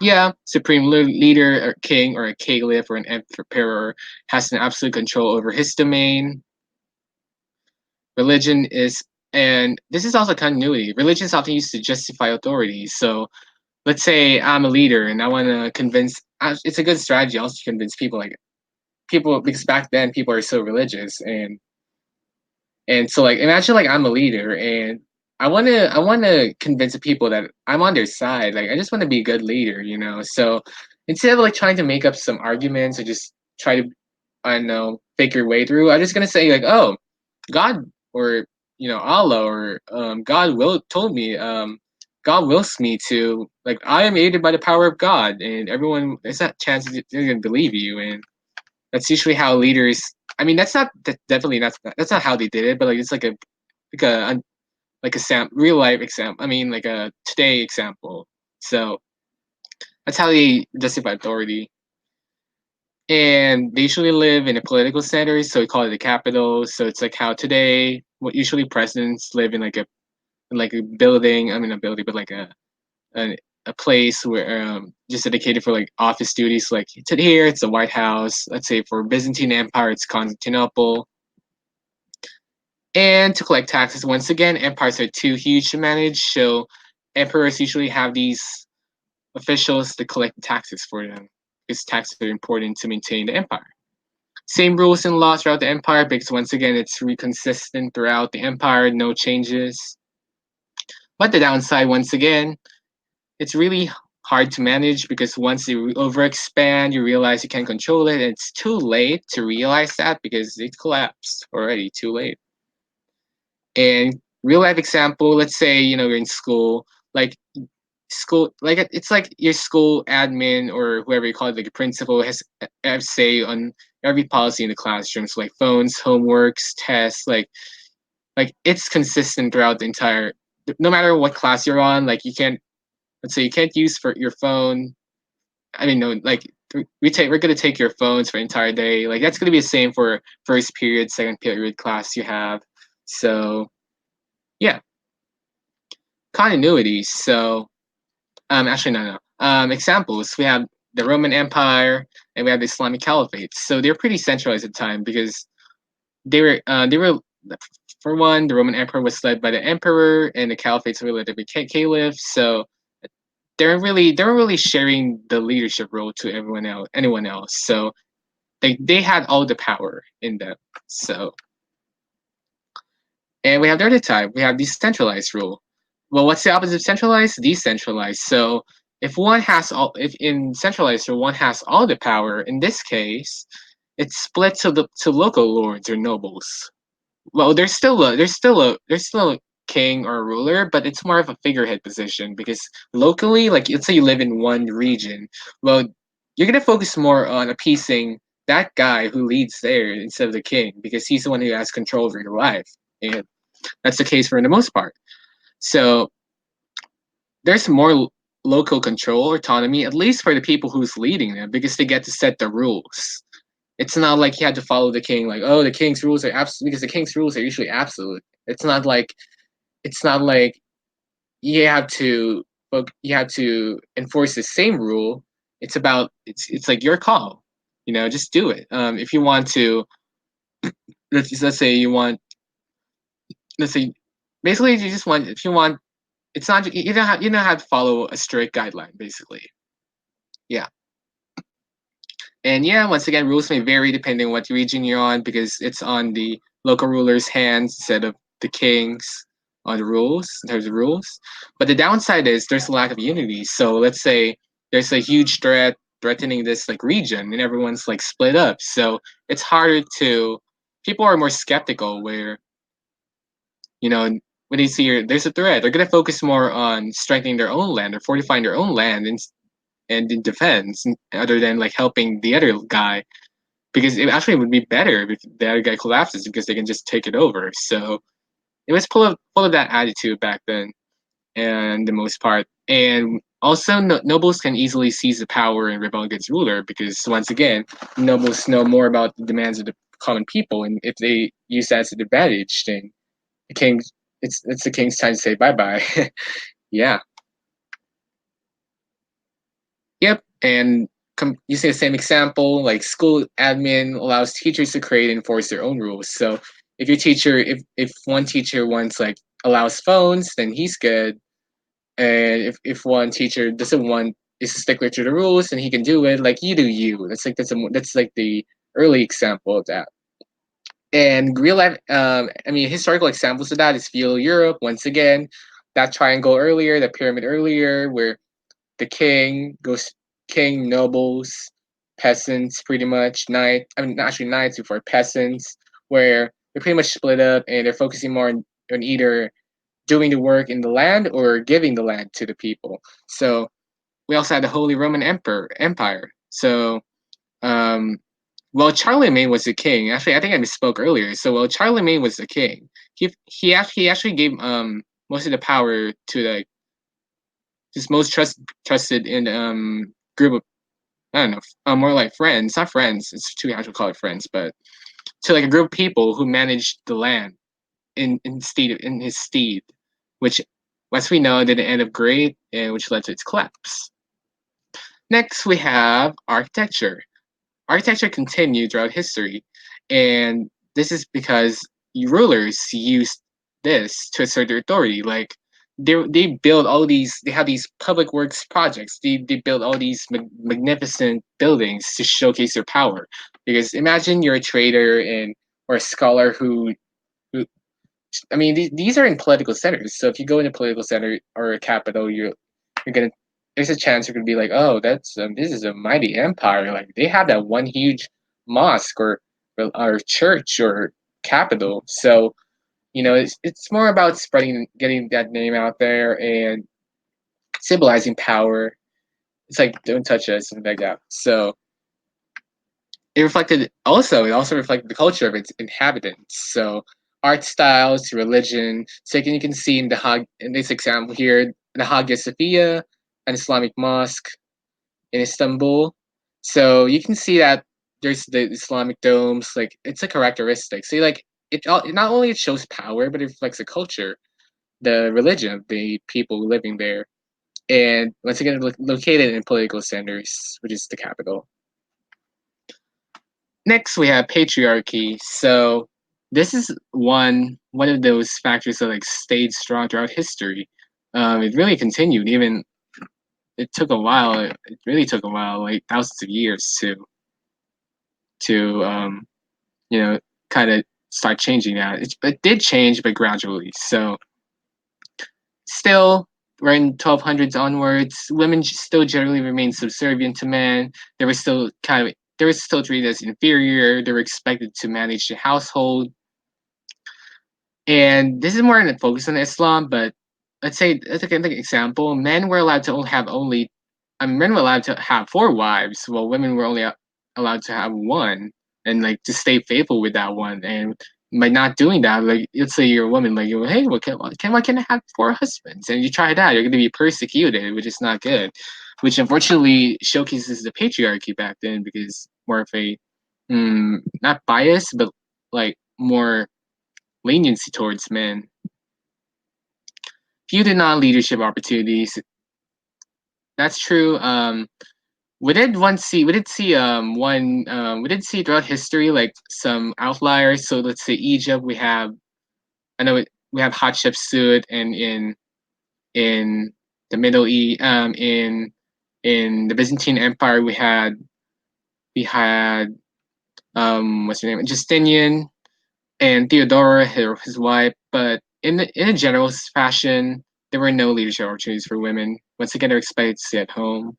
yeah, leader or king or a caliph or an emperor has an absolute control over his domain. Religion is, and this is also continuity. Religion is often used to justify authority. So let's say I'm a leader and I want to convince. It's a good strategy also to convince people, like people, because back then people are so religious, and so like imagine like I'm a leader and I want to convince the people that I'm on their side. Like I just want to be a good leader, you know. So instead of like trying to make up some arguments or just try to, I don't know, fake your way through, I'm just gonna say like, oh, God, or Allah, or God will told me, God wills me to, like, I am aided by the power of God, and everyone, there's that chance they're gonna believe you. And that's usually how leaders. I mean, definitely that's not how they did it, but like it's like a real life example. I mean, like a today example. So that's how they justify authority. And they usually live in a political center, so we call it the capital. So it's like how today, what usually presidents live in like a building. I mean, a building, but like a, a place where just dedicated for like office duties. Like here, it's the White House. Let's say for Byzantine Empire, it's Constantinople. And to collect taxes, once again, empires are too huge to manage, so emperors usually have these officials to collect taxes for them, because taxes are important to maintain the empire. Same rules and laws throughout the empire, because once again, it's consistent throughout the empire, no changes. But the downside, once again, it's really hard to manage because once you overexpand, you realize you can't control it, and it's too late to realize that because it collapsed already, too late. And real life example, let's say, you're in school, like it's like your school admin or whoever you call it, like a principal has say on every policy in the classroom. So like phones, homeworks, tests, like it's consistent throughout the entire. No matter what class you're on, like you can't. Let's say you can't use for your phone. I mean, no, like we're gonna take your phones for the entire day. Like that's gonna be the same for first period, second period class you have. So yeah, continuities. So actually no. Examples, we have the Roman Empire and we have the Islamic Caliphate. So they're pretty centralized at the time because they were for one, the Roman Empire was led by the emperor and the caliphates were led by caliphs. So they weren't really sharing the leadership role to anyone else. So they had all the power in them. So and we have the other type. We have decentralized rule. Well, what's the opposite of centralized? Decentralized. So if in centralized rule one has all the power, in this case, it's split to local lords or nobles. Well, there's still a king or a ruler, but it's more of a figurehead position because locally, like let's say you live in one region, well, you're gonna focus more on appeasing that guy who leads there instead of the king because he's the one who has control over your life, and that's the case for the most part. So there's more local control, autonomy, at least for the people who's leading them, because they get to set the rules. It's not like you had to follow the king, like, oh, the king's rules are absolute, because the king's rules are usually absolute. It's not like you have to you have to enforce the same rule. It's like your call. Just do it. If you want to, let's say you want, let's say, basically you just want, if you want, it's not you don't have to follow a strict guideline, basically. Yeah. And yeah, once again, rules may vary depending on what region you're on because it's on the local ruler's hands instead of the king's on the rules, in terms of rules. But the downside is there's a lack of unity. So let's say there's a huge threat threatening this like region and everyone's like split up. So it's harder to people are more skeptical where, you know, when they see there's a threat, they're gonna focus more on strengthening their own land or fortifying their own land and in defense other than like helping the other guy because it actually would be better if the other guy collapses because they can just take it over. So it was full of that attitude back then, and the most part. And also, nobles can easily seize the power and rebel against ruler because once again, nobles know more about the demands of the common people, and if they use that as an advantage, then the king, it's the king's time to say bye bye. Yeah. Yep. And using the same example, like school admin allows teachers to create and enforce their own rules. So if one teacher wants like allows phones, then he's good. And if one teacher doesn't want is a stickler to the rules, then he can do it. Like you do you. That's like the early example of that. And real life, I mean, historical examples of that is feudal Europe. Once again, that triangle earlier, the pyramid earlier, where the king, nobles, peasants, pretty much I mean, not actually knights before peasants, where they're pretty much split up and they're focusing more on either doing the work in the land or giving the land to the people. So we also had the Holy Roman Empire. So um, well, Charlemagne was the king. Actually, I think I misspoke earlier. So well, Charlemagne was the king. He actually gave most of the power to the his most trusted in group of I don't know more like friends, not friends. It's too hard to call it friends, but to like a group of people who managed the land in his steed, which, as we know, didn't end up great, and which led to its collapse. Next, we have architecture. Architecture continued throughout history, and this is because rulers used this to assert their authority. Like they build all these, they have these public works projects. They build all these magnificent buildings to showcase their power. Because imagine you're a trader and or a scholar who I mean, these are in political centers. So if you go in a political center or a capital, you're gonna there's a chance you're gonna be like, oh, this is a mighty empire. Like they have that one huge mosque or church or capital. So it's more about spreading, getting that name out there and symbolizing power. It's like don't touch us and like that. So it also reflected the culture of its inhabitants. So art styles, religion. So you can see in this example here, the Hagia Sophia, an Islamic mosque in Istanbul. So you can see that there's the Islamic domes, like it's a characteristic. So like it not only it shows power, but it reflects the culture, the religion of the people living there. And once again, located in political centers, which is the capital. Next, we have patriarchy. So this is one of those factors that like stayed strong throughout history. It really continued. Even it took a while. It really took a while, like thousands of years to you know kind of start changing that. It did change, but gradually. So still, we're in 1200s onwards. Women still generally remained subservient to men. They were still treated as inferior. They were expected to manage the household. And this is more in the focus on Islam, but let's take an example. Men were allowed to have four wives, while women were only allowed to have one, and like to stay faithful with that one. And by not doing that, like let's say you're a woman, like you're hey, why can I have four husbands? And you try that, you're going to be persecuted, which is not good. Which unfortunately showcases the patriarchy back then, because more of a not bias, but like more leniency towards men. Few non-leadership opportunities. That's true. We did see throughout history like some outliers. So let's say Egypt, we have Hatshepsut, and in the Middle East, in the Byzantine Empire, we had what's her name, Justinian, and Theodora, his wife. But in a general fashion, there were no leadership opportunities for women. Once again, they're expected to stay at home.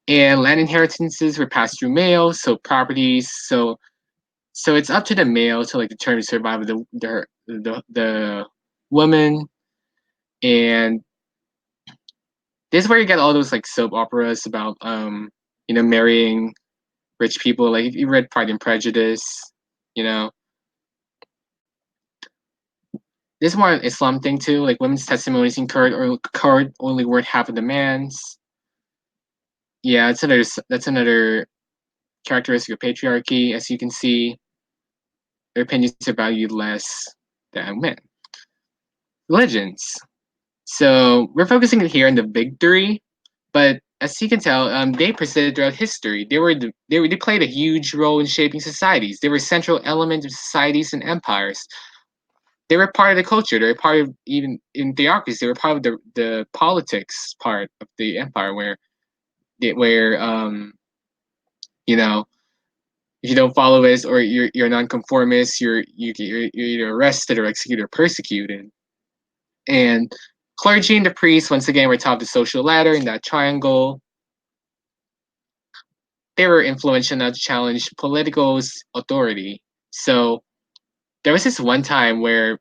And land inheritances were passed through males, so properties. So it's up to the male to like determine the survival of the woman. And this is where you get all those like soap operas about marrying rich people. Like if you read Pride and Prejudice, you know this is more an Islam thing too. Like women's testimonies incurred only worth half of the man's. Yeah, that's another characteristic of patriarchy. As you can see, their opinions are valued less than men. Religions. So we're focusing here on the big three, but as you can tell, they persisted throughout history. They played a huge role in shaping societies. They were central elements of societies and empires. They were part of the culture. They were part of, even in theocracies, they were part of the politics part of the empire, where you know if you don't follow this, or you're nonconformist, you're either arrested or executed or persecuted. And clergy and the priests, once again, were top of the social ladder in that triangle. They were influential enough to challenge political's authority. So there was this one time where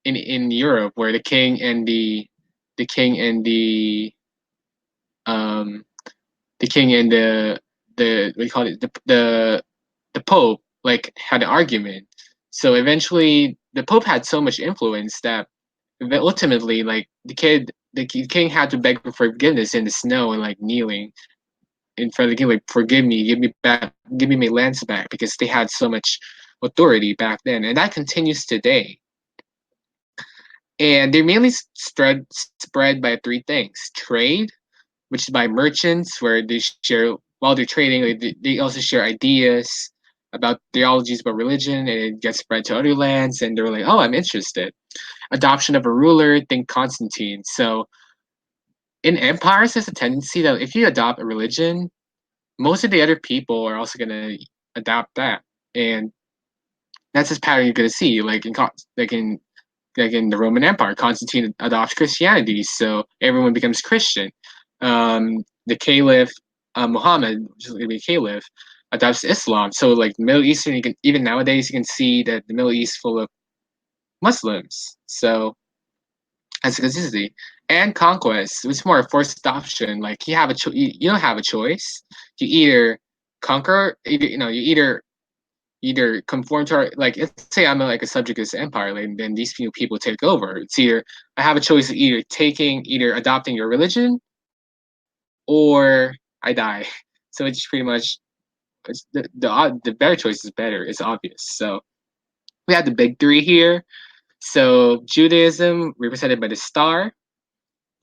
in Europe where the king and um the king and the what do you call it, the Pope like had an argument. So eventually the Pope had so much influence that ultimately like the king had to beg for forgiveness in the snow and like kneeling in front of the king, like forgive me, give me my lands back, because they had so much authority back then, and that continues today. And they're mainly spread by three things: trade, which is by merchants, where they share while they're trading. They also share ideas about theologies about religion, and it gets spread to other lands, and they're like, oh, I'm interested. Adoption of a ruler, think Constantine. So in empires, there's a tendency that if you adopt a religion, most of the other people are also going to adopt that, and that's this pattern you're going to see. Like in the Roman Empire, Constantine adopts Christianity, so everyone becomes Christian. The Caliph Muhammad, which is going to be Caliph, adopts Islam. So like the Middle Eastern, even nowadays you can see that the Middle East is full of Muslims. So that's a consistency. And conquest, it's more a forced adoption. Like you don't have a choice. You either conquer. You either conform to our, like, let's say I'm like a subject of this empire, like, then these few people take over. It's either I have a choice of either adopting your religion or I die. So it's pretty much the better choice is better. It's obvious. So we have the big three here. So Judaism represented by the star,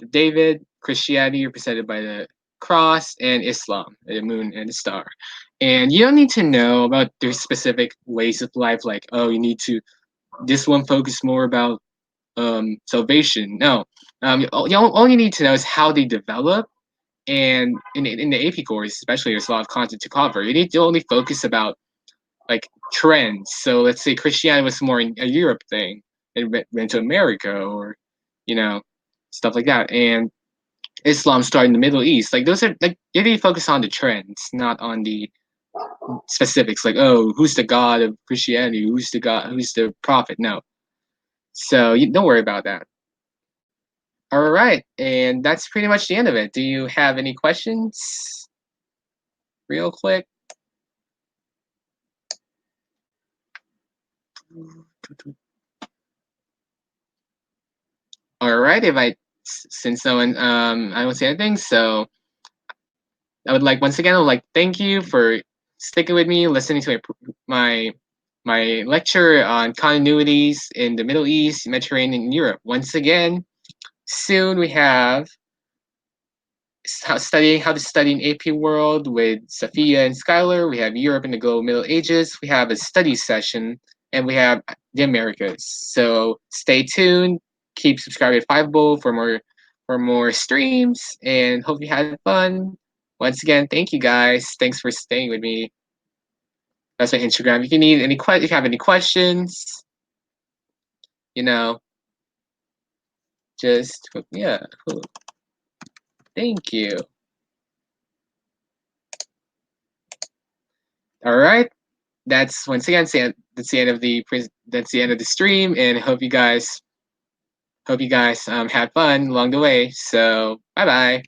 the David, Christianity represented by the cross, and Islam, the moon and the star. And you don't need to know about their specific ways of life, like, oh, you need to, this one focus more about salvation. No. All you need to know is how they develop. And in the AP course, especially, there's a lot of content to cover. You need to only focus about like trends. So let's say Christianity was more a Europe thing, and went to America, or you know, stuff like that. And Islam started in the Middle East. Like those are like you need to focus on the trends, not on the specifics. Like, oh, who's the god of Christianity? Who's the god? Who's the prophet? No. So you don't worry about that. All right, and that's pretty much the end of it. Do you have any questions? Real quick. All right, since no one I don't see anything, so I would like thank you for sticking with me, listening to my my lecture on continuities in the Middle East, Mediterranean, and Europe. Once again, soon we have studying how to study an AP world with Sophia and Skylar. We have Europe in the Global Middle Ages. We have a study session, and we have the Americas. So stay tuned. Keep subscribing to Five Bowl for more streams, and hope you had fun. Once again, thank you guys. Thanks for staying with me. That's my Instagram. If you need if you have any questions, you know, just yeah. Thank you. All right. That's once again that's the end of the stream, and hope you guys had fun along the way. So bye bye.